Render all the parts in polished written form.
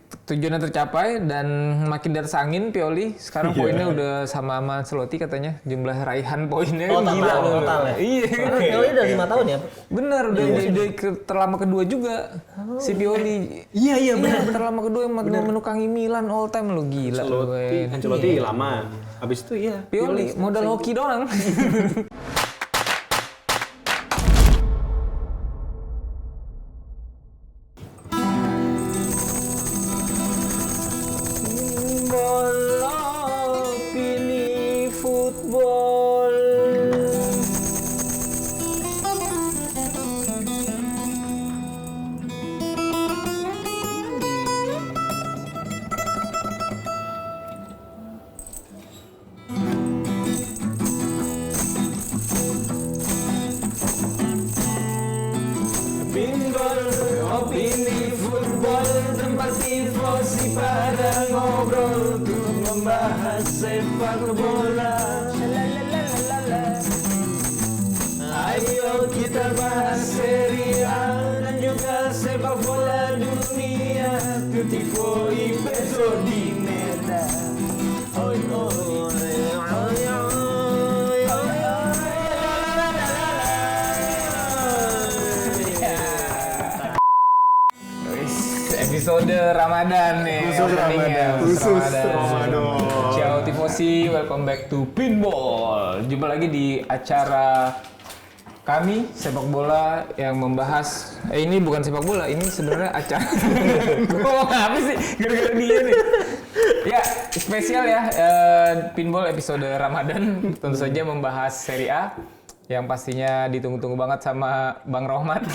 tujuannya tercapai dan makin di atas angin Pioli. Sekarang poinnya udah sama Ancelotti katanya. Jumlah raihan poinnya gila loh. Total ya? Iya. Pioli udah 5 tahun ya? Bener, udah terlama kedua juga si Pioli. Iya benar. Terlama kedua yang menukangi Milan all time lo gila. Ancelotti lama. Habis itu iya. Pioli modal hoki doang. Opini football, tempat tifosi pada ngobrol untuk membahas sepak bola. Ayo kita bahas Serie A dan juga sepak bola dunia. Tifo episode di Meta. Oi oi. Episode Ramadan nih. Khusus Ramadan. Ciao tifosi, welcome back to Pinball. Jumpa lagi di acara kami sepak bola yang membahas ini bukan sepak bola, ini sebenarnya acara. Gue ngomong apa sih? Gara-gara dia nih. Ya, spesial ya Pinball episode Ramadan tentu saja membahas Serie A yang pastinya ditunggu-tunggu banget sama Bang Rohmat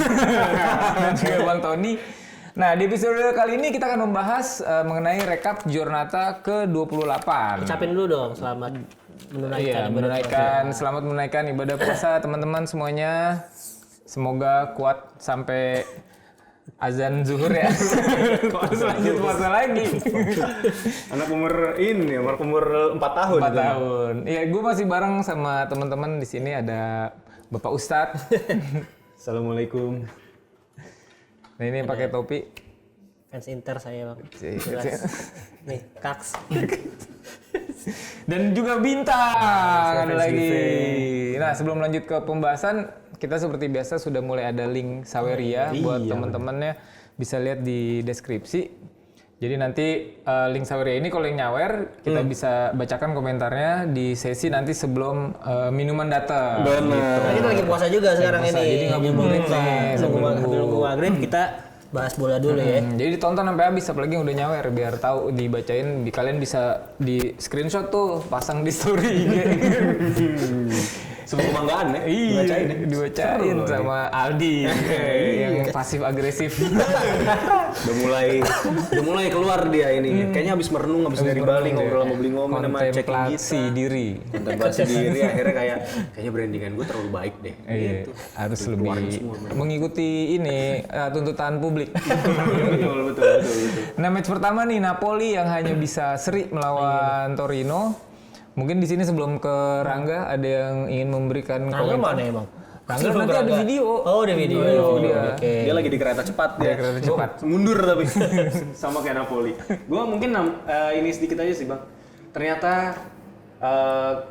dan juga Bang Tony. Nah, di episode kali ini kita akan membahas mengenai rekap Giornata ke-28. Ucapin dulu dong, selamat selamat menunaikan ibadah puasa teman-teman semuanya. Semoga kuat sampai azan zuhur ya. Harus lanjut puasa lagi. Anak umur 4 tahun. 4 tahun. Iya, gue masih bareng sama teman-teman di sini ada Bapak Ustadz. Assalamualaikum. Nah, ini pakai topi. Fans Inter saya bang. Nih, Kaks. Dan juga bintang ada lagi. Nah, sebelum lanjut ke pembahasan, kita seperti biasa sudah mulai ada link Saweria buat teman-temannya bisa lihat di deskripsi. Jadi nanti link Saweria ini kalau yang nyawer kita bisa bacakan komentarnya di sesi nanti sebelum minuman datang. Benar. Gitu. Nah, kita lagi puasa juga sekarang ini. Jadi ngabuburit nih Sambil nunggu maghrib kita bahas bola dulu ya. Jadi ditonton sampai habis, apalagi yang udah nyawer biar tahu dibacain. Kalian bisa di screenshot tuh, pasang di story. Sebuah kebanggaan ya. Dibacain, dibacain sama Aldi yang pasif agresif. Udah mulai keluar dia ini. Kayaknya habis merenung, habis dari Bali ngobrol sama Beli Ngomong sama checking Kontemplasi diri. Kontemplasi diri akhirnya kayaknya brandingan gue terlalu baik deh. Iya, harus lebih mengikuti ini tuntutan publik. betul. Nah, match pertama nih Napoli yang hanya bisa seri melawan Torino. Mungkin di sini sebelum ke Rangga ada yang ingin memberikan Rangga mana ya bang? Rangga nanti ada video. Oh, ada video. Oke. Dia lagi di kereta cepat dia. Kereta cepat. Mundur tapi sama kayak Napoli. Gua mungkin ini sedikit aja sih bang. Ternyata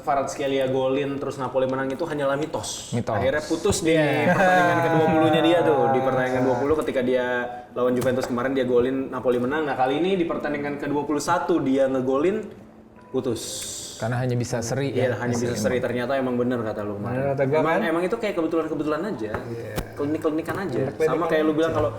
Kvaratskhelia golin terus Napoli menang itu hanyalah mitos. Akhirnya putus di pertandingan ke-20-nya dia tuh. Di pertandingan 20 ketika dia lawan Juventus kemarin dia golin Napoli menang. Nah kali ini di pertandingan ke-21 dia ngegolin putus. Karena hanya bisa seri Iya, hanya bisa seri. Ternyata emang bener kata lu kemarin. Emang itu kayak kebetulan aja. Klinik-klinikan aja. Sama kayak lu bilang kalau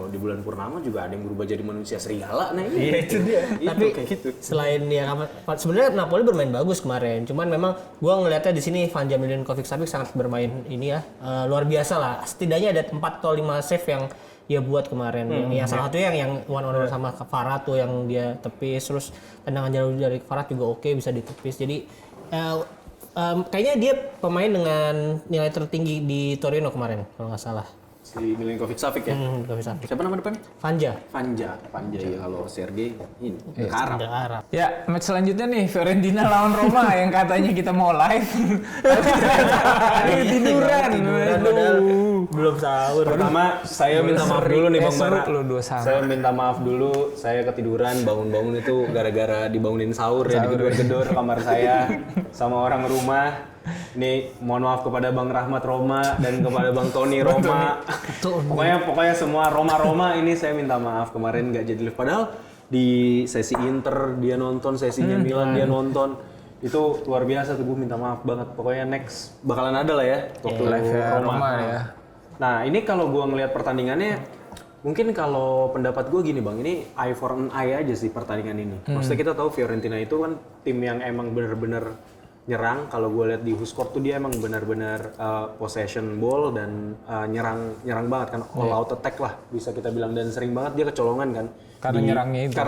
di bulan purnama juga ada yang berubah jadi manusia serigala. Nah ini itu dia. Tapi kayak gitu. Selain dia sebenarnya Napoli bermain bagus kemarin. Cuman memang gua ngelihatnya di sini Vanja Milinkovic-Savic sangat bermain ini ya luar biasa lah. Setidaknya ada 4 atau 5 save yang dia buat kemarin. Yang salah satu yang one on one sama Kvarat tuh yang dia tepis, terus tendangan jauh dari Kvarat juga oke bisa ditepis. Jadi kayaknya dia pemain dengan nilai tertinggi di Torino kemarin kalau nggak salah. si Milinkovic-Savic ya. Kovacic. Siapa nama depannya? Vanja. Vanja ya, kalau Sergei ini ke Arab. Udah Arab. Ya, match selanjutnya nih Fiorentina lawan Roma yang katanya kita mau live. Tiduran. Belum sahur. Pertama saya minta maaf dulu nih Bang Bara. Lu dua sama. Saya minta maaf dulu, saya ketiduran, bangun-bangun itu gara-gara dibangunin sahur ya, digedor-gedor kamar saya sama orang rumah. Ini mohon maaf kepada Bang Rahmat Roma dan kepada Bang Tony Roma. Pokoknya semua Roma ini saya minta maaf kemarin nggak jadi live. Padahal di sesi Inter dia nonton, sesinya Milan dia nonton. Itu luar biasa tuh, gue minta maaf banget. Pokoknya next bakalan ada lah ya waktu live Roma ya. Nah ini kalau gue ngelihat pertandingannya, mungkin kalau pendapat gue gini Bang, ini eye for an eye aja sih pertandingan ini. Maksudnya kita tahu Fiorentina itu kan tim yang emang bener-bener nyerang. Kalau gue lihat di WhoScored tuh dia emang benar-benar possession ball dan nyerang banget kan, all out attack lah bisa kita bilang, dan sering banget dia kecolongan kan Karena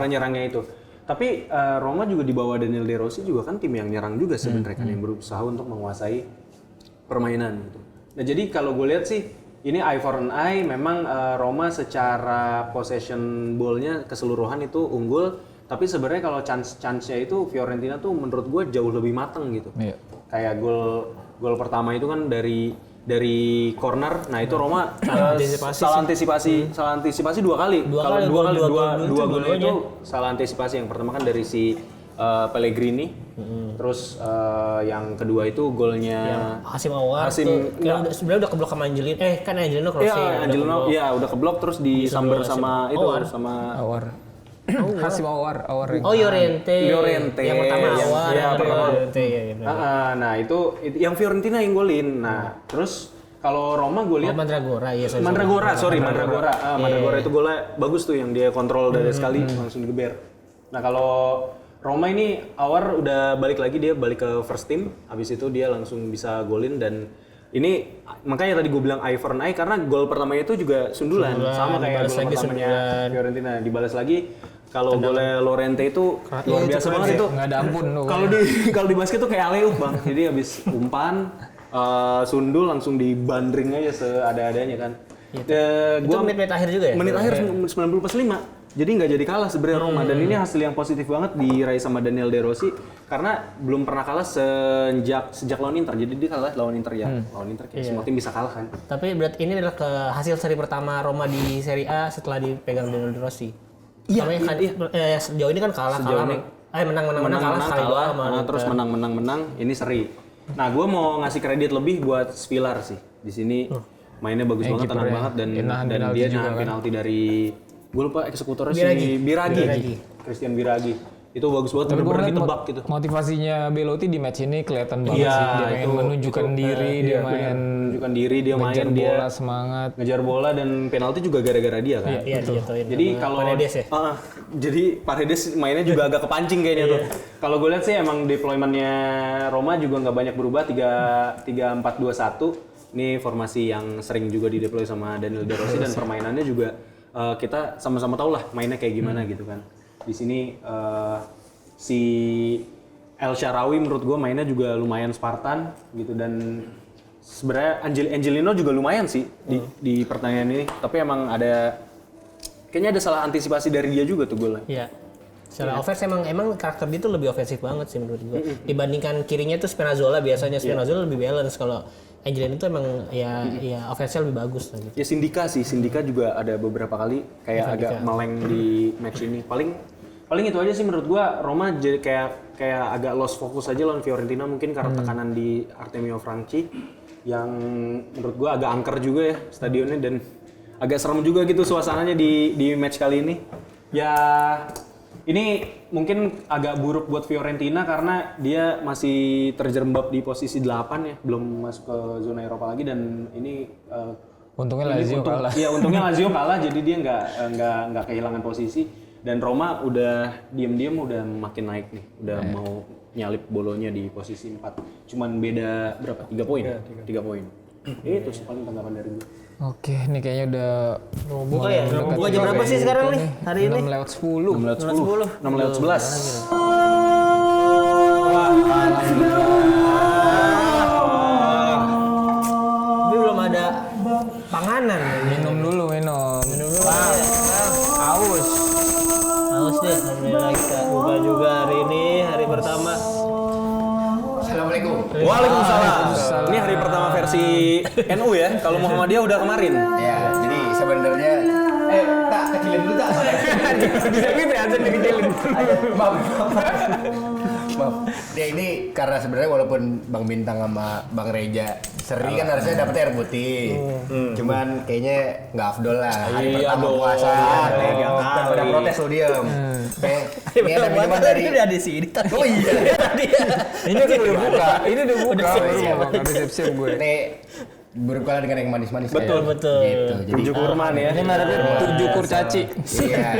nyerangnya itu. Tapi Roma juga di bawah Daniel De Rossi juga kan tim yang nyerang juga sebenarnya kan, yang berusaha untuk menguasai permainan gitu. Nah jadi kalau gue lihat sih ini eye for an eye, memang Roma secara possession ball-nya keseluruhan itu unggul. Tapi sebenarnya kalau chance-nya itu Fiorentina tuh menurut gue jauh lebih mateng gitu. Iya. Kayak gol pertama itu kan dari corner. Nah, itu Roma salah antisipasi dua kali. Dua gol itu salah antisipasi. Yang pertama kan dari si Pellegrini. Terus yang kedua itu golnya Hasim Aouar. Sebenarnya udah keblok sama Angelino. Kan Angelino crossing. Iya, Angelino udah keblok terus disamber sama itu sama Aouar. Hasim Aouar. Llorente. Yang pertama Aouar. Iya, Llorente. Nah, itu yang Fiorentina yang golin. Nah, terus kalau Roma gue lihat Mandragora. Mandragora itu golnya bagus tuh, yang dia kontrol dari sekali langsung digeber. Nah, kalau Roma ini Aouar udah balik lagi, dia balik ke first team. Habis itu dia langsung bisa golin, dan ini makanya tadi gue bilang eye for an eye karena gol pertamanya itu juga sundulan sama kayak gol pertamanya Fiorentina, dibalas lagi. Kalau golnya Llorente itu luar biasa banget itu. Nggak ada ampun tuh. Kalau di basket tuh kayak alley-oop Bang. Jadi habis umpan sundul langsung dibandring aja seada-adanya kan. Itu menit akhir juga ya? Menit akhir 90+5. Jadi nggak jadi kalah sebenarnya Roma, dan ini hasil yang positif banget diraih sama Daniel De Rossi karena belum pernah kalah sejak lawan Inter. Jadi dia kalah lawan Inter ya. Lawan Inter kayak semua tim bisa kalah kan. Tapi berarti ini adalah hasil seri pertama Roma di Serie A setelah dipegang Daniel De Rossi. Iya. Sejauh ini kan kalah. Menang kalah. Terus menang. Ini seri. Nah, gue mau ngasih kredit lebih buat Svilar sih. Di sini mainnya bagus banget, tenang banget, dan dia nahan penalti dari, gue lupa eksekutornya si Biragi. Christian Biragi. Itu bagus banget, bener-bener ditebak gitu. Motivasinya Belotti di match ini kelihatan banget sih. Dia pengen menunjukkan diri, dia main ngejar bola, semangat. Ngejar bola, dan penalti juga gara-gara dia kan. Iya, dijatuhin. Jadi kalau Paredes ya? Jadi Paredes mainnya juga agak kepancing kayaknya tuh. Kalau gue lihat sih emang deployment-nya Roma juga nggak banyak berubah, 3-4-2-1. Ini formasi yang sering juga dideploy sama Daniel De Rossi, dan permainannya juga kita sama-sama tahu lah mainnya kayak gimana gitu kan. Di sini si El Shaarawy menurut gue mainnya juga lumayan Spartan gitu, dan sebenarnya Angelino juga lumayan sih di pertandingan ini, tapi emang kayaknya ada salah antisipasi dari dia juga tuh golnya. Iya. Secara offense emang karakter dia tuh lebih ofensif banget sih menurut gue. Dibandingkan kirinya tuh Spinazzola, biasanya Spinazzola lebih balance, kalau Angelino tuh emang ya offense-nya lebih bagus lah gitu. Ya Sindika juga ada beberapa kali kayak agak meleng di match ini. Paling itu aja sih menurut gua. Roma jadi kayak agak lost fokus aja lawan Fiorentina, mungkin karena tekanan di Artemio Franchi yang menurut gua agak angker juga ya stadionnya, dan agak serem juga gitu suasananya di match kali ini. Ya ini mungkin agak buruk buat Fiorentina karena dia masih terjerembab di posisi 8 ya, belum masuk ke zona Eropa lagi, dan ini untungnya Lazio kalah. Iya, untungnya Lazio kalah, jadi dia nggak kehilangan posisi. Dan Roma udah diam-diam udah makin naik nih, udah mau nyalip bolonya di posisi 4. Cuman beda berapa? 3 poin. 3 poin. Itu sih paling tanggapan dari gue. Oke, ini kayaknya udah buka ya. Buka jam berapa sih sekarang nih? Hari ini 6:10. 6:11. Tapi belum ada panganan. kita buka juga hari ini, hari pertama. Assalamualaikum. Waalaikumsalam. Ini hari pertama versi NU ya. Kalau Muhammadiyah udah kemarin. Ya, jadi sebenarnya tak kecilin dulu tak. Bisa gitu ya, jadi dikecilin. Maaf. Ya ini karena sebenarnya walaupun Bang Bintang sama Bang Reja seri kan harusnya dapat air putih. Cuman kayaknya nggak afdol lah. Hari pertama puasa. Pada protes lo diam. Ini ada minuman dari Ini ada di sini. Oh iya. Ini udah buka. Ini udah buka. Udah siap-siap gue. Ini berkala dengan yang manis-manis. Betul. Gitu. Jadi 7 kurma nih ya. Ini mereknya 7 kurcaci. iya.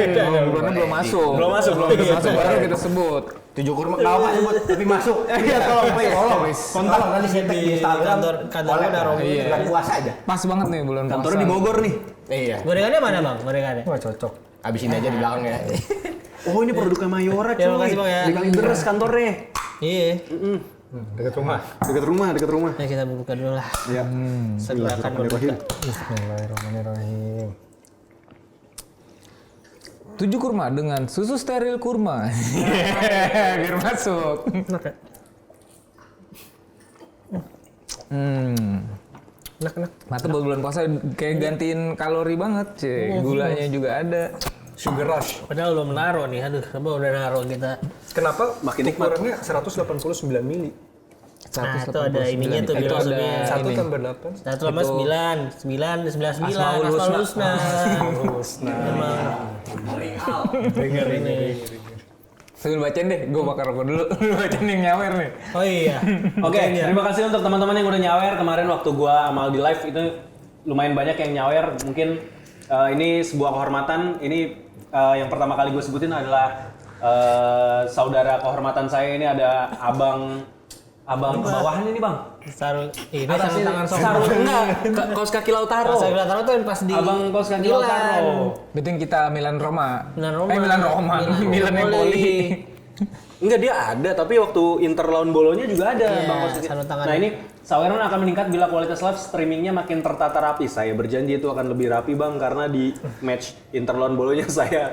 Belum masuk. Belum masuk. Baru kita sebut. 7 kurma nggak apa sebut tapi masuk. Iya tolong kontak nanti saya tag di Instagram. Kantor udah Romi. Iya. Bulan puasa aja. Pas banget nih bulan puasa. Kantornya di Bogor nih. Iya. Gorengannya mana bang? Gorengannya? Wah cocok. Abis ini aja di belakang ya. Oh ini produknya Mayora cuy. Ya, makasih, Bang, ya. Di Kalideres kantornya. Iya. Dekat rumah. Dekat rumah. Ya kita buka dulu lah. Iya. Silakan berbuka. Bismillahirrahmanirrahim. 7 kurma dengan susu steril kurma. Biar masuk. Enak. Mantap buat bulan puasa kayak gantiin kalori banget, cuy. Gulanya juga ada. Sugar rush. Padahal belum naruh nih. Aduh, coba udah naruh kita. Kenapa Makin nikmat. ukurannya 189 mili? Nah, itu ada ininya tuh Itu ada filosofnya. 1 ini. tambah 8. 1 tambah 9, 11, 9. Asmaul Husna. Dengar ini. Sambil bacain deh, gue bakar rokok dulu. Bacain yang nyawer nih. Oh iya. Oke, terima kasih untuk teman-teman yang udah nyawer kemarin waktu gua sama Aldi live itu lumayan banyak yang nyawer. Mungkin ini sebuah kehormatan. Ini yang pertama kali gue sebutin adalah saudara kehormatan saya ini ada abang bawahan ini bang. Sarung ini Atas sarung ini, tangan sarung sombong. enggak, kaos kaki Lautaro. Saya bilang taruh tuh yang pas di Abang kaos kaki Milan. Lautaro. Betul kita Milan Roma. Milan Roma. Milan Roma. Milan Empoli. Enggak, dia ada, tapi waktu Inter lawan Bolonya juga ada Iya, bang kaos kaki. sarung tangan. Nah ini Saweran akan meningkat bila kualitas live streamingnya makin tertata rapi. Saya berjanji itu akan lebih rapi bang, karena di match Inter lawan Bolonya saya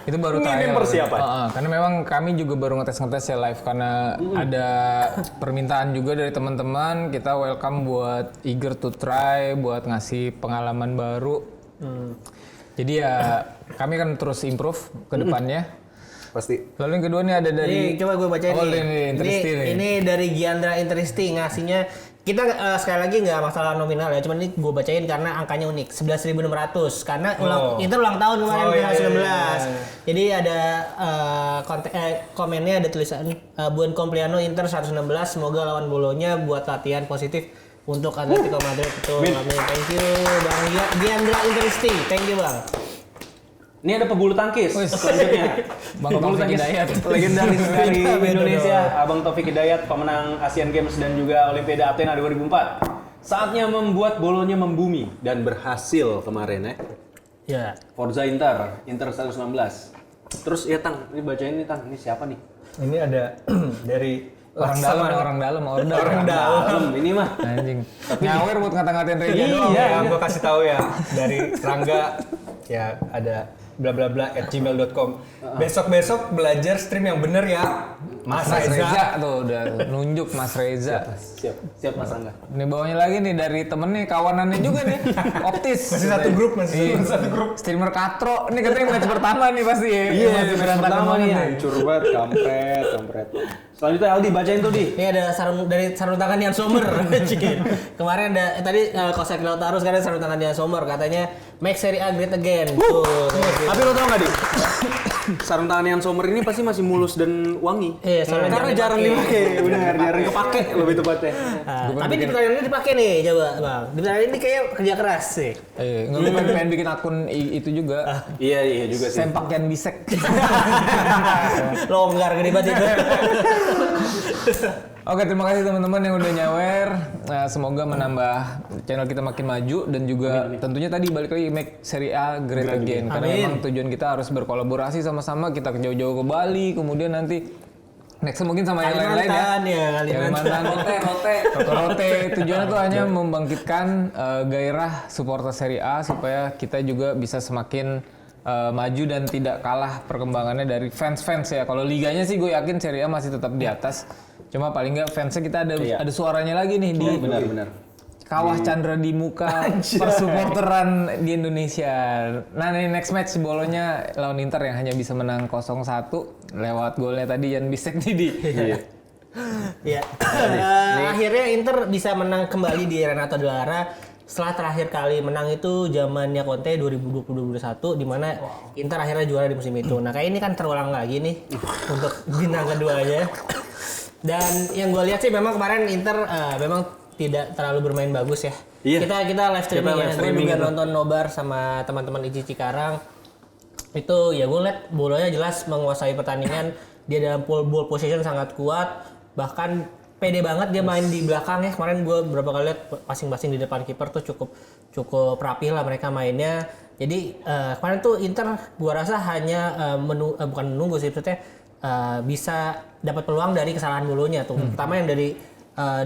Itu baru minim trial. persiapan. Karena memang kami juga baru ngetes ya live karena ada permintaan juga dari teman-teman. Kita welcome buat eager to try, buat ngasih pengalaman baru. Jadi ya kami kan terus improve ke depannya. Pasti. Lalu yang kedua nih ada dari Ini coba gue bacain Oh, nih. ini Intristi nih. Ini dari Giandra Intristi ngasihnya. Kita sekali lagi nggak masalah nominal ya, cuman ini gue bacain karena angkanya unik, 11.600 karena Inter ulang tahun kemarin tanggal 19. Jadi ada komennya ada tulisan Buen Compliano Inter 116, semoga lawan Bolonya buat latihan positif untuk Atletico Madrid. Betul, amin. Thank you Bang Giandra Intristi, thank you Bang. Ini ada pebulu tangkis selanjutnya. Bang Pebulu Taufik tangkis Hidayat. legendaris dari Beda Indonesia, Abang Taufik Hidayat, pemenang Asian Games dan juga Olimpiade Athena 2004. Saatnya membuat Bolonya membumi dan berhasil kemarin ya. Ya. Forza Inter 116. Terus ya Tang, ini bacain nih Tang, ini siapa nih? Ini ada dari orang dalam. Ini mah. Anjing. Nyawer buat ngata-ngatain Reja doang. Iya, yang gue kasih tahu ya dari Rangga ya ada bla bla bla @gmail.com. Besok belajar stream yang bener ya. Mas Reza tuh udah nunjuk Mas Reza. Siap Mas Angga. Ini bawahnya lagi nih dari temen nih, kawanannya juga nih. Optis. Masih satu grup, Iya. satu grup. Streamer Katro. Ini katanya match pertama nih pasti ya. Iya, Masih berantakan pertama banget nih. nih. Hancur banget, kampret. Selanjutnya Aldi bacain tuh Di. Ini ada sarung tangan Ian Sommer. Kemarin ada tadi Kosek Lautaro sekarang sarung tangan Ian Sommer katanya make Serie A great again. Tuh. Tapi lo tau gak Di? Sarung tangan yang Sommer ini pasti masih mulus dan wangi. Iya, soalnya Karena jarang dipakai. Benar, jarang kepake lebih tepatnya. Tapi di pertandingan ini dipakai nih, coba Bang. Di pertandingan ini kayak kerja keras sih. Nggak gue pengen bikin akun itu juga. Iya juga sih. Sempak yang bisek. Longgar gede banget itu. Oke, terima kasih teman-teman yang udah nyawer. Nah, semoga menambah channel kita makin maju dan juga tentunya tadi balik lagi make Serie A great again. Karena Amin. memang tujuan kita harus berkolaborasi sama-sama. Kita ke jauh-jauh ke Bali, kemudian nanti next mungkin sama yang lain-lain ya. Kalimantan ya, Kalimantan. Rote. Tujuannya tuh hanya membangkitkan gairah supporter Serie A supaya kita juga bisa semakin maju dan tidak kalah perkembangannya dari fans-fans ya. Kalau liganya sih gue yakin Serie A masih tetap di atas. Cuma paling nggak fansnya kita ada suaranya lagi nih di Benar. kawah Chandra di muka persupporteran di Indonesia. Nah ini next match Bolonya lawan Inter yang hanya bisa menang 0-1 lewat golnya tadi Jan Bisek Didi. Ya. Akhirnya Inter bisa menang kembali di Renato Dall'Ara setelah terakhir kali menang itu zamannya Conte 2020-2021 di mana Inter akhirnya juara di musim itu. Nah, kayak ini kan terulang lagi nih untuk bintang keduanya. Dan yang gue lihat sih memang kemarin Inter memang tidak terlalu bermain bagus ya. Iya. Kita live streaming ya. Gue juga nonton nobar sama teman-teman IC Cikarang. Itu ya gue lihat bolanya jelas menguasai pertandingan. Dia dalam ball possession sangat kuat. Bahkan pede banget dia main di belakang ya. Kemarin gue beberapa kali lihat masing-masing di depan kiper tuh cukup rapih lah mereka mainnya. Jadi kemarin tuh Inter gue rasa hanya bukan menunggu sih, maksudnya bisa dapat peluang dari kesalahan dulunya tuh. Pertama yang dari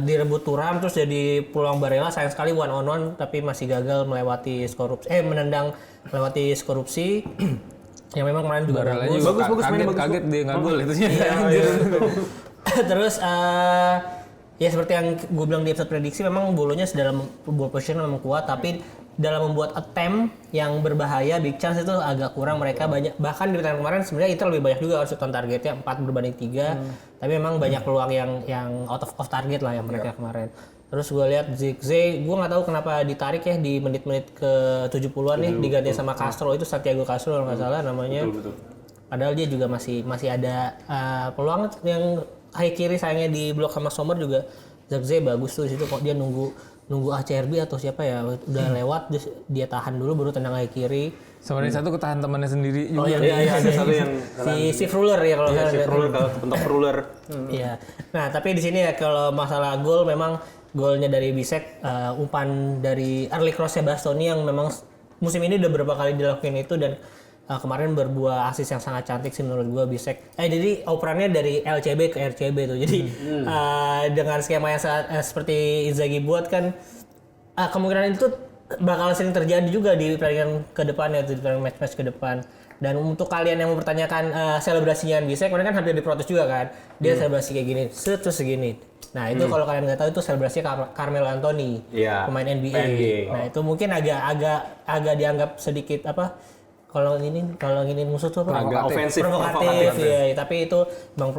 direbut Thuram terus jadi peluang Barella sayang sekali 1-on-1 tapi masih gagal melewati menendang melewati korupsi. Yang memang kemarin juga bagus kaget dia nggak gol itu sih. Terus ya seperti yang gue bilang di episode prediksi memang bolonya dalam ball position memang kuat tapi dalam membuat attempt yang berbahaya big chance itu agak kurang mereka banyak, bahkan di pertandingan kemarin sebenarnya Inter lebih banyak juga shoot on targetnya 4/3 tapi memang banyak peluang yang out of target lah yang mereka kemarin. Terus gue lihat Zirkzee, gue nggak tahu kenapa ditarik ya di menit-menit ke 70-an nih diganti sama Castro, itu Santiago Castro kalau nggak salah namanya. Betul. Padahal dia juga masih ada peluang yang high kiri sayangnya di blok sama Sommer juga. Zirkzee bagus tuh di situ kok dia nunggu ACRB atau siapa ya udah lewat dia tahan dulu baru tendang high kiri. Sama satu ketahan temannya sendiri juga. Oh iya ada satu yang si Fruller ya kalau si Fruller kalau bentuk Fruller. Iya. Nah, tapi di sini ya kalau masalah gol memang golnya dari Bisek umpan dari early cross-nya Bastoni yang memang musim ini udah beberapa kali dilakuin itu dan kemarin berbuah asis yang sangat cantik sih menurut gua Bisek. Jadi operannya dari LCB ke RCB tuh. Jadi dengan skema yang seperti Inzaghi buat kan kemungkinan itu bakal sering terjadi juga di pertandingan ke depannya tuh, di match-match ke depan. Dan untuk kalian yang mempertanyakan selebrasinya Bisek, kemarin kan hampir diprotes juga kan. Dia selebrasi kayak gini, terus segini. Nah itu kalau kalian nggak tahu itu selebrasinya Carmelo Anthony, pemain NBA. Nah itu mungkin agak dianggap sedikit apa? Kalau ini musuh tuh agak provokatif ya, tapi itu bang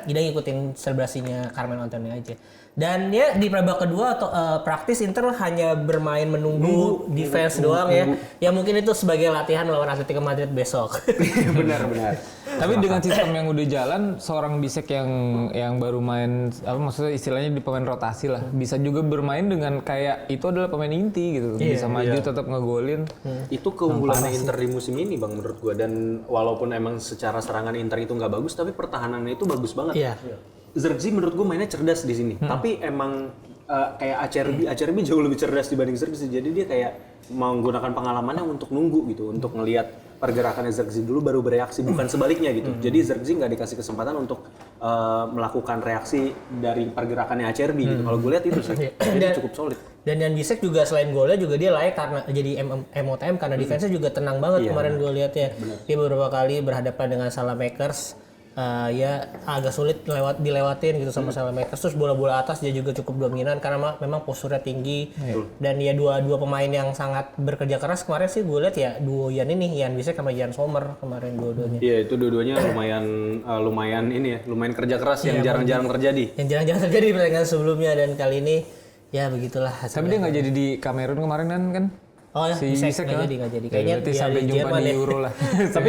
dia ngikutin selebrasinya Carmelo Anthony aja. Dan ya di babak kedua atau praktis Inter hanya bermain menunggu defense doang ya. Ya mungkin itu sebagai latihan lawan Atletico Madrid besok. Benar. Tapi dengan sistem yang udah jalan, seorang Bisek yang baru main, maksudnya istilahnya di pemain rotasi lah, bisa juga bermain dengan kayak itu adalah pemain inti gitu, bisa maju tetap ngegolin. Itu keunggulannya Inter di musim ini bang menurut gua, dan walaupun emang secara serangan Inter itu nggak bagus, tapi pertahanannya itu bagus banget. Iya. Zirkzee menurut gua mainnya cerdas di sini, tapi emang kayak ACRB jauh lebih cerdas dibanding Zirkzee, jadi dia kayak menggunakan pengalamannya untuk nunggu gitu, untuk ngelihat pergerakannya Zirkzee dulu baru bereaksi, bukan sebaliknya gitu. Jadi Zirkzee nggak dikasih kesempatan untuk melakukan reaksi dari pergerakannya ACRB gitu. Kalau gue lihat itu jadi cukup solid. Dan Jan Bisek juga selain golnya juga dia layak karena jadi MOTM karena defense-nya juga tenang banget kemarin gue lihatnya. Dia beberapa kali berhadapan dengan Salamakers. Ya agak sulit dilewatin gitu sama Salamakers. Terus bola-bola atas dia juga cukup dominan karena memang posturnya tinggi. Dan ya dua pemain yang sangat bekerja keras kemarin sih gue lihat ya duo Jan Bisek sama Jan Sommer kemarin dua-duanya. Iya itu dua-duanya lumayan kerja keras yang jarang-jarang terjadi. Yang jarang-jarang terjadi di pertandingan sebelumnya dan kali ini ya begitulah. Tapi dia nggak jadi di Kamerun kemarin kan? Oh ya, si Bisek nggak jadi. Kayaknya berarti sampai jumpa di Euro lah. Tapi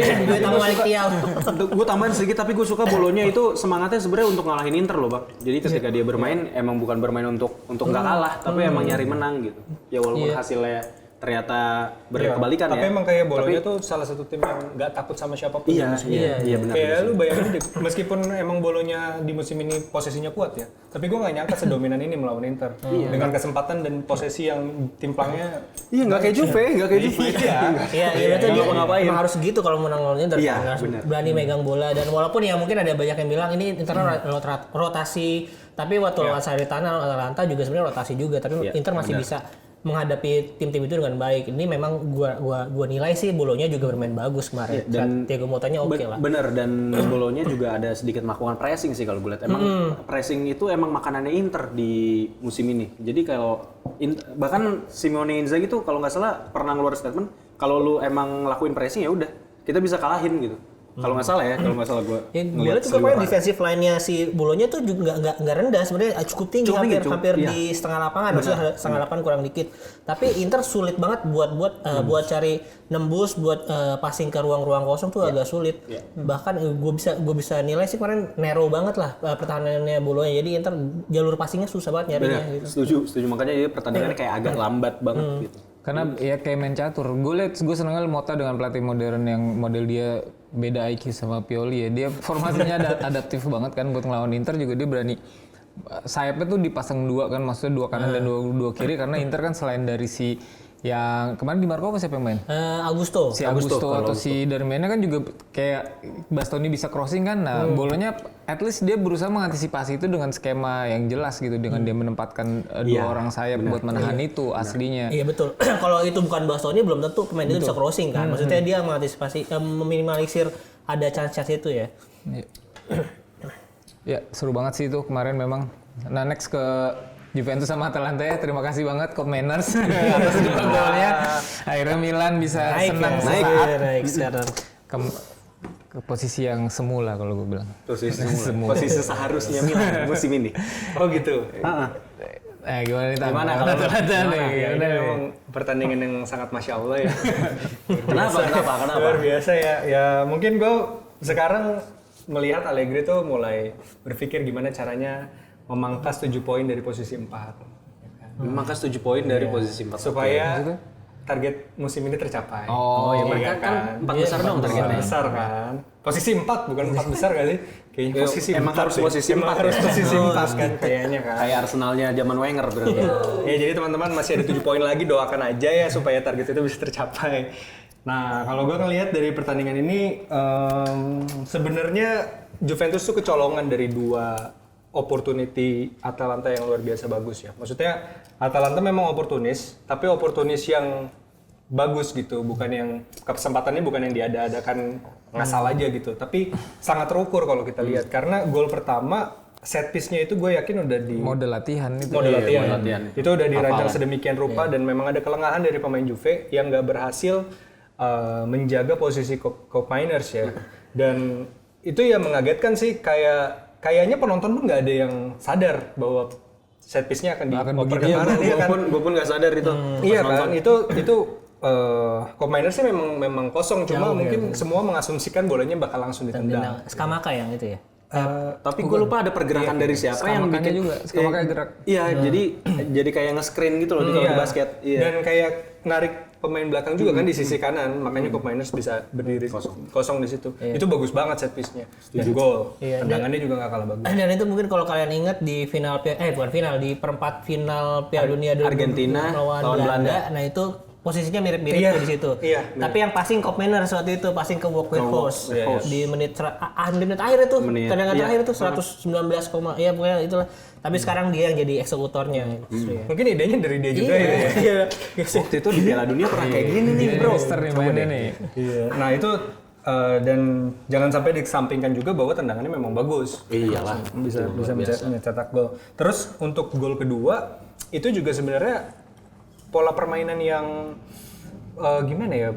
gue tambahin sedikit, tapi gue suka Bolonya itu semangatnya sebenarnya untuk ngalahin Inter loh bang. Jadi ketika dia bermain emang bukan bermain untuk nggak kalah, tapi emang nyari menang gitu. Ya walaupun hasilnya ternyata berkebalikan ya. Tapi emang kayak Bolonya tuh salah satu tim yang nggak takut sama siapapun. Iya benar. Kayak lu bayangin deh, meskipun emang Bolonya di musim ini posisinya kuat ya, tapi gue nggak nyangka sedominan ini melawan Inter. Dengan kesempatan dan posesi yang timplangnya. Iya nggak kayak Juve. Iya berarti dia emang harus gitu kalau menang lawan Inter. Berani megang bola dan walaupun ya mungkin ada banyak yang bilang ini Inter rotasi, tapi waktu lawan Salernitana, Atalanta juga sebenarnya rotasi juga, tapi Inter masih bisa menghadapi tim-tim itu dengan baik. Ini memang gua nilai sih Bolonya juga bermain bagus kemarin. Dan Thiago Mottanya oke lah. Bener, dan Bolonya juga ada sedikit melakukan pressing sih kalau gue lihat. Emang pressing itu emang makanannya Inter di musim ini. Jadi kalau bahkan Simone Inzaghi tuh kalau nggak salah pernah ngeluarin statement kalau lu emang ngelakuin pressing ya udah kita bisa kalahin gitu. Kalau nggak salah gue ngeliat juga kayak defensive line-nya si Bolonya tuh juga nggak rendah sebenarnya, cukup tinggi, hampir di setengah lapangan, maksudnya setengah lapangan kurang dikit. Tapi Inter sulit banget buat cari nembus, buat passing ke ruang-ruang kosong tuh agak sulit. Bahkan gue bisa nilai sih kemarin narrow banget lah pertahanannya Bolonya. Jadi Inter jalur passingnya susah banget nyarinya. Gitu. Setuju. Makanya jadi pertandingannya kayak agak lambat banget gitu. Karena ya kayak main catur. Gue seneng Motta dengan pelatih modern yang model dia beda IQ sama Pioli ya. Dia formasinya adaptif banget kan buat ngelawan Inter juga dia berani. Sayapnya tuh dipasang 2 kan, maksudnya 2 kanan dan 2 kiri karena Inter kan selain dari si yang kemarin di Marco apa siapa yang main? Augusto. Si Augusto atau si Darmian kan juga kayak Bastoni bisa crossing kan. Nah, Bolonya at least dia berusaha mengantisipasi itu dengan skema yang jelas gitu, dengan dia menempatkan 2 orang sayap buat menahan itu aslinya. Iya betul. Kalau itu bukan Bastoni belum tentu pemain itu bisa crossing kan. Maksudnya dia mengantisipasi meminimalisir ada chance-chance itu ya. Ya, seru banget sih itu kemarin memang. Nah, next ke Juventus sama Atalanta ya, terima kasih banget Kopenhagen atas golnya. Akhirnya Milan bisa senang naik sekarang ke posisi yang semula kalau gue bilang. Posisi seharusnya Milan musim ini. Oh gitu. Gimana nih Gimana kalau Atalanta nih? Ini memang pertandingan yang sangat Masya Allah ya. Kenapa? Luar biasa ya. Ya mungkin gue sekarang melihat Allegri tuh mulai berpikir gimana caranya memangkas 7 poin dari posisi 4. Memangkas 7 poin dari posisi 4. Supaya target musim ini tercapai. Oh ya mereka kan 4 besar dong targetnya. 4 besar kan. Posisi 4 bukan 4 besar kali. Kayaknya posisi emang 4 harus posisi 4. Harus posisi 4 kan kayaknya kan. Kayak Arsenalnya zaman Wenger berarti. Ya jadi teman-teman masih ada 7 poin lagi, doakan aja ya supaya target itu bisa tercapai. Nah, kalau gue ngelihat dari pertandingan ini sebenarnya Juventus tuh kecolongan dari 2 opportunity Atalanta yang luar biasa bagus ya. Maksudnya Atalanta memang oportunis, tapi oportunis yang bagus gitu, bukan yang kesempatannya bukan yang diada-adakan ngasal aja gitu, tapi sangat terukur kalau kita lihat. Karena gol pertama set piece-nya itu gue yakin udah di model latihan itu. Model latihan. Itu udah dirancang sedemikian rupa dan memang ada kelengahan dari pemain Juve yang nggak berhasil menjaga posisi Kopenhagen ya. Dan itu ya mengagetkan sih, kayaknya penonton pun nggak ada yang sadar bahwa set piece-nya akan dioper ke mana. Gue pun nggak sadar itu. Iya kan, itu Kopenhagen sih memang kosong, cuma mungkin semua mengasumsikan bolanya bakal langsung ditendang. Skamaka yang itu ya. Tapi gue lupa ada pergerakan dari siapa yang bikin juga Skamaka gerak. Iya, jadi kayak nge-screen gitu loh di basket. Iya. Dan kayak narik pemain belakang juga kan di sisi kanan, makanya Kopenhagen bisa berdiri kosong di situ. Itu bagus banget set piece-nya. Dan gol. Tendangannya juga nggak kalah bagus. Dan itu mungkin kalau kalian ingat di final di perempat final Piala Dunia Argentina lawan Belanda. Nah itu posisinya mirip-mirip di situ. Tapi yang passing Kopenhagen waktu itu passing ke Weghorst di menit akhir itu, tendangan terakhir itu 119, ya pokoknya itulah. Tapi sekarang dia yang jadi eksekutornya. Mungkin idenya dari dia juga ya. Waktu itu di Piala Dunia pernah kayak gini nih bro. Nah itu dan jangan sampai dikesampingkan juga bahwa tendangannya memang bagus. Iyalah, bisa mencetak gol. Terus untuk gol kedua itu juga sebenarnya pola permainan yang gimana ya?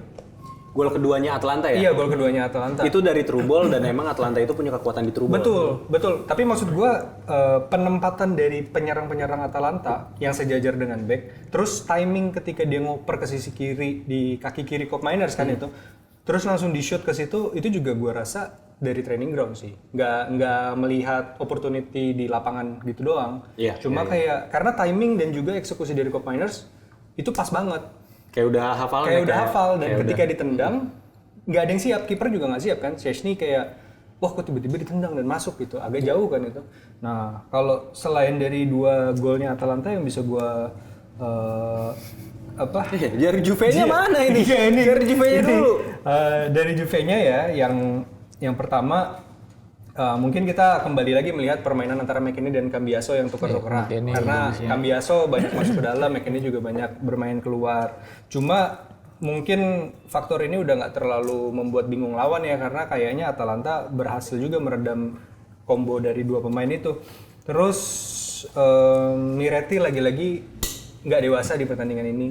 Gol keduanya Atalanta ya? Iya, gol keduanya Atalanta. Itu dari through ball dan emang Atalanta itu punya kekuatan di through ball. Betul. Tapi maksud gua penempatan dari penyerang-penyerang Atalanta yang sejajar dengan back, terus timing ketika dia ngoper ke sisi kiri di kaki kiri Kopenhagen kan itu, terus langsung di shoot ke situ, itu juga gua rasa dari training ground sih. Nggak melihat opportunity di lapangan gitu doang. Cuma kayak karena timing dan juga eksekusi dari Kopenhagen itu pas banget. Kayak udah hafal. Dan ketika ditendang nggak ada yang siap, kiper juga nggak siap kan. Szczęsny kayak wah kok tiba-tiba ditendang dan masuk gitu, agak jauh kan itu. Nah kalau selain dari 2 golnya Atalanta yang bisa gua dari Juve-nya mana ini? Dari Juve-nya dulu. Dari Juve-nya ya, yang pertama mungkin kita kembali lagi melihat permainan antara McKennie dan Cambiaso yang tuker-tukeran. Karena Cambiaso banyak masuk ke dalam, McKennie juga banyak bermain keluar. Cuma mungkin faktor ini udah nggak terlalu membuat bingung lawan ya, karena kayaknya Atalanta berhasil juga meredam combo dari dua pemain itu. Terus Miretti lagi-lagi nggak dewasa di pertandingan ini.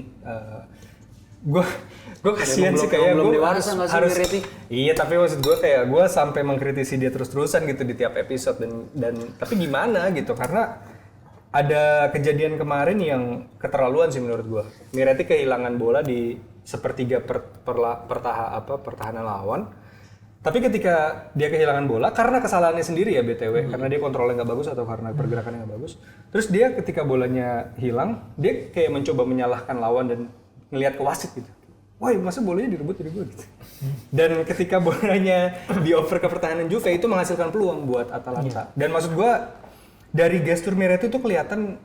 Gue kasihan sih, kayak gue harus iya, tapi maksud gue kayak gue sampai mengkritisi dia terus-terusan gitu di tiap episode dan tapi gimana gitu, karena ada kejadian kemarin yang keterlaluan sih menurut gue. Miretti kehilangan bola di sepertiga pertahanan lawan, tapi ketika dia kehilangan bola karena kesalahannya sendiri ya BTW, karena dia kontrolnya nggak bagus atau karena pergerakannya nggak bagus, terus dia ketika bolanya hilang dia kayak mencoba menyalahkan lawan dan ngelihat ke wasit gitu. Woi, masa bolanya direbut gitu. Dan ketika bolanya dioper ke pertahanan Juve itu menghasilkan peluang buat Atalanta. Dan maksud gua dari gestur Miretti itu kelihatan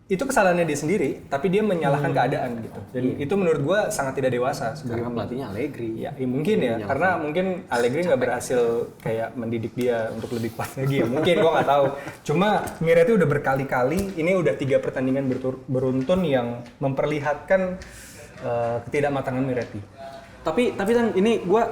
itu kesalahannya dia sendiri, tapi dia menyalahkan keadaan gitu. Dan itu menurut gua sangat tidak dewasa sebagai pelatihnya Allegri. Ya, mungkin ya, karena mungkin Allegri nggak berhasil kayak mendidik dia untuk lebih kuat lagi ya. Mungkin gua nggak tahu. Cuma Miretti udah berkali-kali, ini udah 3 pertandingan beruntun yang memperlihatkan ketidakmatangan Miretti. Tapi kan ini gue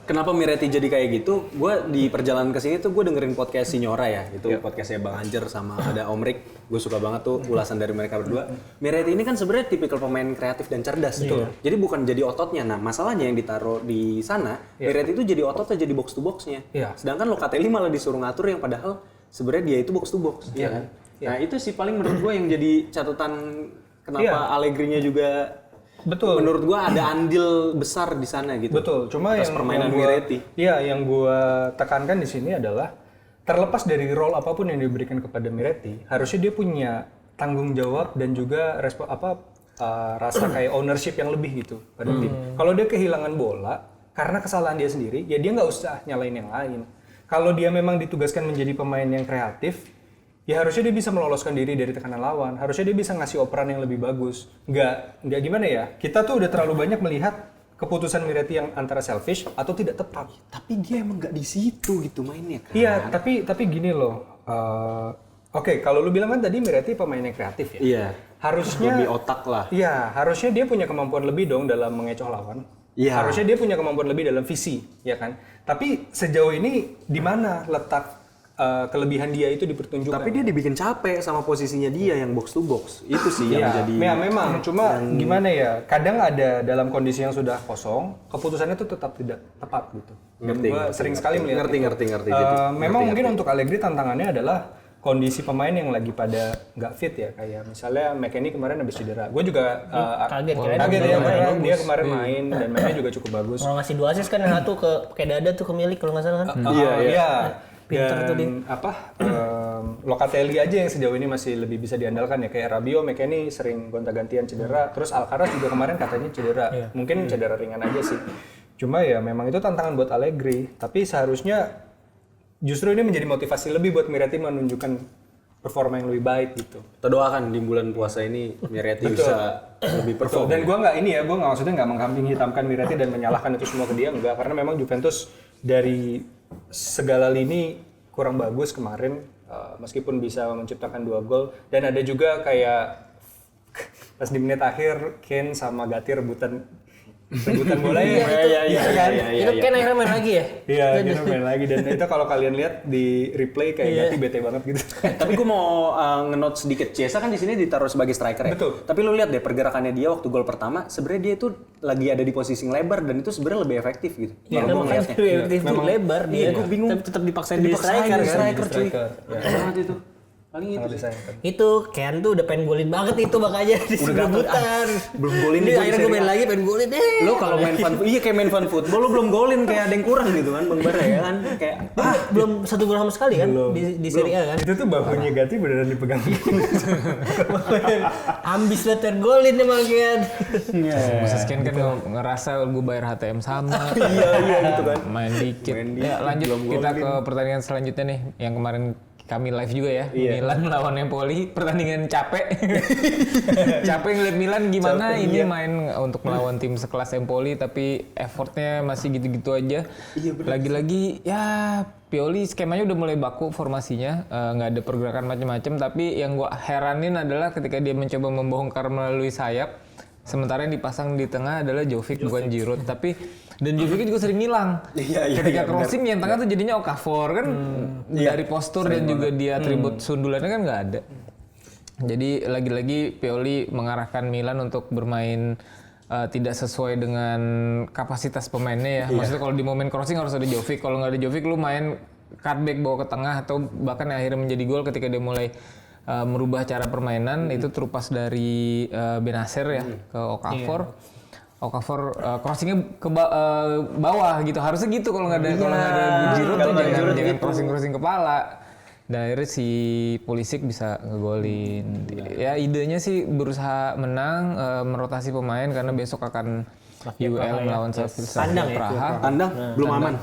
kenapa Miretti jadi kayak gitu? Gue di perjalanan ke sini tuh gue dengerin podcast Signora ya, itu podcastnya Bang Anjer sama ada Om Rick. Gue suka banget tuh ulasan dari mereka berdua. Miretti ini kan sebenarnya tipikal pemain kreatif dan cerdas gitu. Jadi bukan jadi ototnya. Nah, masalahnya yang ditaruh di sana, Miretti itu jadi ototnya, jadi box to boxnya. Sedangkan Locatelli malah disuruh ngatur yang padahal sebenarnya dia itu box to box, ya kan? Nah, itu sih paling menurut gue yang jadi catatan kenapa Allegri-nya juga. Betul. Menurut gua ada andil besar di sana gitu. Betul. Cuma yang permainan Miretti. Iya, yang gua tekankan di sini adalah terlepas dari role apapun yang diberikan kepada Miretti, harusnya dia punya tanggung jawab dan juga rasa kayak ownership yang lebih gitu pada tim. Kalau dia kehilangan bola karena kesalahan dia sendiri, ya dia nggak usah nyalain yang lain. Kalau dia memang ditugaskan menjadi pemain yang kreatif, ya harusnya dia bisa meloloskan diri dari tekanan lawan. Harusnya dia bisa ngasih operan yang lebih bagus. Nggak gimana ya? Kita tuh udah terlalu banyak melihat keputusan Miretti yang antara selfish atau tidak tepat. Tapi dia emang nggak di situ gitu mainnya kan. Iya, tapi gini loh. Oke, kalau lu bilang kan tadi Miretti pemain yang kreatif ya. Iya. Harusnya lebih otak lah. Iya, harusnya dia punya kemampuan lebih dong dalam mengecoh lawan. Iya. Harusnya dia punya kemampuan lebih dalam visi, ya kan? Tapi sejauh ini di mana letak kelebihan dia itu dipertunjukkan? Tapi dia dibikin capek sama posisinya dia yang box to box. Itu sih yang jadi. Ya memang, cuma gimana ya? Kadang ada dalam kondisi yang sudah kosong, keputusannya itu tetap tidak tepat gitu. Gua sering sekali melihat. Ngerti. Memang mungkin untuk Allegri tantangannya adalah kondisi pemain yang lagi pada nggak fit ya, kayak misalnya McKennie kemarin habis cedera. Gue juga kaget ya, karena dia kemarin main dan mainnya juga cukup bagus. Kalau ngasih 2 assist kan yang satu ke dada tuh ke milik kalau nggak salah kan. Iya. Pinter tuh dia. Locatelli aja yang sejauh ini masih lebih bisa diandalkan ya, kayak Rabiot, McKennie sering gonta-gantian cedera. Terus Alcaraz juga kemarin katanya cedera. Mungkin cedera ringan aja sih. Cuma ya memang itu tantangan buat Allegri. Tapi seharusnya justru ini menjadi motivasi lebih buat Miretti menunjukkan performa yang lebih baik gitu. Kita doakan di bulan puasa ini Miretti bisa lebih perform. Dan gue nggak maksudnya nggak mengkambing hitamkan Miretti dan menyalahkan itu semua ke dia, enggak, karena memang Juventus dari segala lini kurang bagus kemarin, meskipun bisa menciptakan 2 gol. Dan ada juga kayak pas di menit akhir Kane sama Gatti rebutan bola ya. Itu kan akhirnya main lagi ya? Iya, kita main lagi, dan itu kalau kalian lihat di replay kayak Gatti bete banget gitu. Tapi gue mau nge-note sedikit, Chiesa kan di sini ditaruh sebagai striker ya. Betul. Tapi lu lihat deh pergerakannya dia waktu gol pertama, sebenarnya dia itu lagi ada di posisi lebar dan itu sebenarnya lebih efektif gitu. Iya, Kalau gue makanya ngeliatnya. efektif tuh lebar dia. Gue bingung. Tapi tetap dipaksain di striker kan. Cuy. Banget itu. Paling itu. Itu Ken tuh udah pengen golin banget itu makanya di rebutan. Belum golin Ini akhirnya gue main lagi pengen golin deh. Lo kalau main kayak main fun football lo belum golin, kayak ada yang kurang gitu kan Bang Bara ya kan, kayak belum 1 gol sama sekali kan di Serie A kan. Itu tuh bahunya Gatti beneran dipegang. Ambis lah tergolin emang Ken. Moses Ken kan ngerasa gue bayar HTM sama. Iya gitu kan. Main dikit. Ya lanjut kita ke pertandingan selanjutnya nih yang kemarin kami live juga ya. Milan melawan Empoli, pertandingan capek. Capek ngeliat Milan gimana ini main untuk melawan tim sekelas Empoli tapi effortnya masih gitu-gitu aja. Lagi-lagi ya Pioli skemanya udah mulai baku formasinya, nggak ada pergerakan macam-macam. Tapi yang gua heranin adalah ketika dia mencoba membongkar melalui sayap, sementara yang dipasang di tengah adalah Jovic bukan Giroud. Dan Jovic juga sering ngilang. Ketika crossing yang tengah tuh jadinya Okafor kan dari postur dan juga dia atribut sundulannya kan nggak ada. Jadi lagi-lagi Pioli mengarahkan Milan untuk bermain tidak sesuai dengan kapasitas pemainnya ya. Maksudnya kalau di momen crossing harus ada Jovic. Kalau nggak ada Jovic lu main cutback bawa ke tengah atau bahkan akhirnya menjadi gol ketika dia mulai merubah cara permainan itu terupas dari Benacer ya ke Okafor. Okafor crossingnya ke bawah gitu, harusnya gitu kalau nggak ada Giroud tuh jangan crossing kepala. Dan akhirnya si Pulisic bisa ngegolin. Ya idenya sih berusaha menang, merotasi pemain karena besok akan UEL melawan Slavia Praha. Tandang belum aman,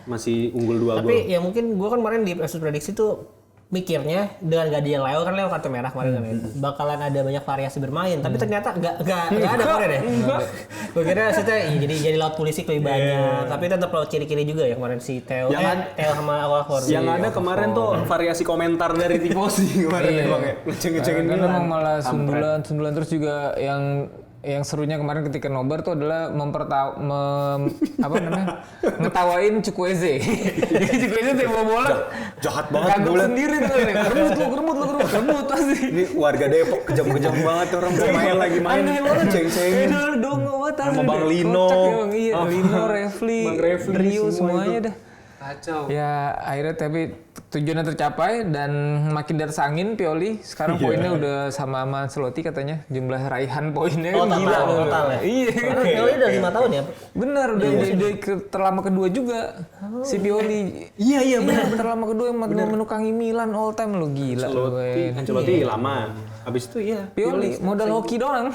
masih unggul 2 gol. Tapi ya mungkin gue kan kemarin di episode prediksi tuh mikirnya dengan gak dia Leo kan Leo kartu merah kemarin kan bakalan ada banyak variasi bermain tapi ternyata nggak ada kemarin ya. Gue kira maksudnya jadi laut Pulisic lebih banyak tapi tetap laut kiri-kiri juga ya kemarin si Theo sama Okafor. Yang ada kemarin tuh variasi komentar dari tifosi kemarin ya Bang ya. Ngeceng-ngecengin kan memang malah sundulan terus juga yang serunya kemarin ketika nobar tuh adalah ngetawain Chukwueze. Chukwueze tiap bola jahat banget kagak sendiri tuh nih. Kermut pasti. Ini warga Depok kejam-kejam banget orang pemain lagi main. Ceng-cengin. Dong sama Bang Lino. Iya, Lino, Refli, Rio semuanya dah. Kacau. Ya akhirnya tapi tujuannya tercapai dan makin di atas angin Pioli. Sekarang poinnya udah sama Ancelotti katanya. Jumlah raihan poinnya total ya? Iya. Pioli udah 5 tahun ya? Benar, udah terlama kedua juga si Pioli. Iya benar. Terlama kedua yang menukangi Milan all time lo gila. Ancelotti lama. Habis itu Pioli modal hoki doang.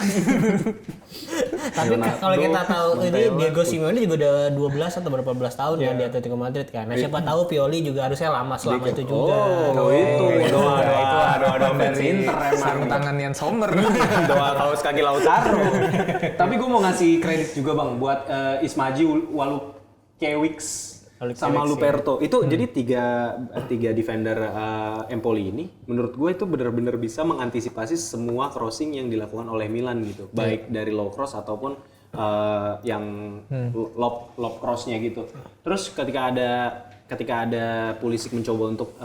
Tapi kalau kita tahu ini Diego Simeone juga udah 12 atau berapa belas tahun ya di Atletico Madrid kan. Nah siapa tahu Pioli juga harusnya lama selama itu juga. Oh itu doa fans Inter emang. Sarung tangan yang Sommer. Doa kaos kaki Lautaro. Tapi gue mau ngasih kredit juga Bang buat Ismaji Walukiewicz sama Luperto. Itu jadi tiga defender Empoli ini menurut gue itu benar-benar bisa mengantisipasi semua crossing yang dilakukan oleh Milan gitu. Baik dari low cross ataupun yang lob crossnya gitu. Terus ketika ada Pulisic mencoba untuk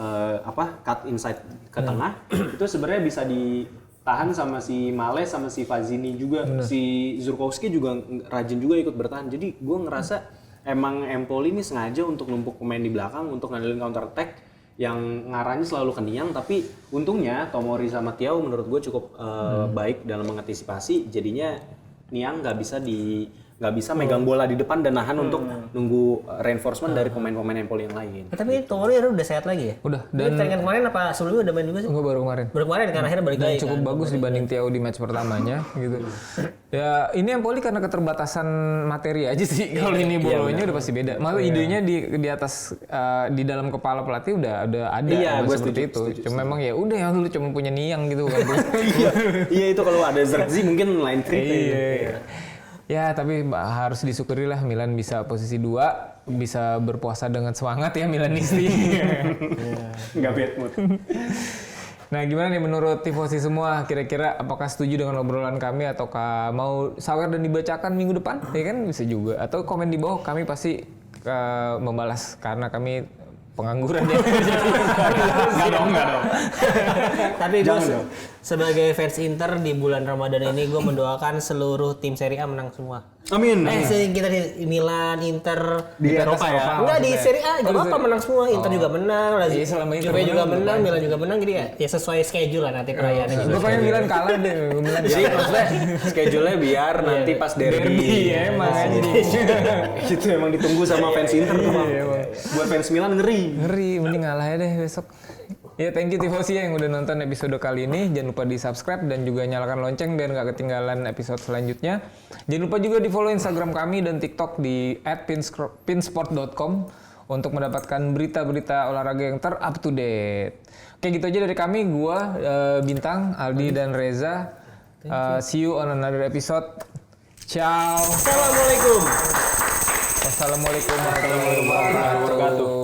cut inside ke tengah, itu sebenarnya bisa ditahan sama si Male sama si Fazzini juga. Si Zurkowski juga rajin juga ikut bertahan. Jadi gue ngerasa emang Empoli ini sengaja untuk numpuk pemain di belakang untuk ngandelin counter attack yang ngarahnya selalu ke Niang, tapi untungnya Tomori sama Thiaw menurut gue cukup baik dalam mengantisipasi, jadinya Niang nggak bisa megang bola di depan dan nahan untuk nunggu reinforcement dari pemain-pemain Empoli yang lain. Tapi Tomori udah sehat lagi ya? Udah. Dan pertandingan kemarin apa sebelumnya udah main juga sih? Enggak, baru kemarin. Baru kemarin kan akhirnya balik lagi. Cukup bagus dibanding Thiaw di match pertamanya gitu. Ya ini Empoli karena keterbatasan materi aja sih. Kalau ini bolonya udah pasti beda. Malah idenya di atas di dalam kepala pelatih udah ada seperti itu. Cuma memang ya udah yang lu cuma punya Niang gitu kan. Iya itu kalau ada Zerkzee mungkin lain cerita. Iya. Ya tapi harus disyukuri lah Milan bisa posisi 2, bisa berpuasa dengan semangat ya Milanisti. Nggak bad mood. Nah gimana nih menurut tifosi semua, kira-kira apakah setuju dengan obrolan kami ataukah mau sawer dan dibacakan minggu depan? Ya kan bisa juga, atau komen di bawah, kami pasti membalas karena kami pengangguran ya. Enggak dong. Tapi gue sebagai fans Inter di bulan Ramadan ini gue mendoakan seluruh tim Serie A menang semua. Amin. Kita di Milan, Inter di Eropa ya. Enggak di Serie A, enggak apa-apa menang semua. Inter juga menang, lagi Juve juga menang, Milan juga menang, jadi ya sesuai schedule lah nanti perayaannya. Gue pengen Milan kalah deh. Jadi maksudnya schedule-nya biar nanti pas derby ya emang aja. Itu emang ditunggu sama fans Inter tuh. Buat fans Milan ngeri, mending ngalah aja deh besok. Ya thank you tifosi yang udah nonton episode kali ini. Jangan lupa di subscribe dan juga nyalakan lonceng biar nggak ketinggalan episode selanjutnya. Jangan lupa juga di follow Instagram kami dan TikTok di @pinsport.com untuk mendapatkan berita-berita olahraga yang ter-up to date. Oke, gitu aja dari kami. Gua Bintang, Aldi dan Reza. See you on another episode. Ciao. Assalamualaikum. Wassalamualaikum warahmatullahi wabarakatuh.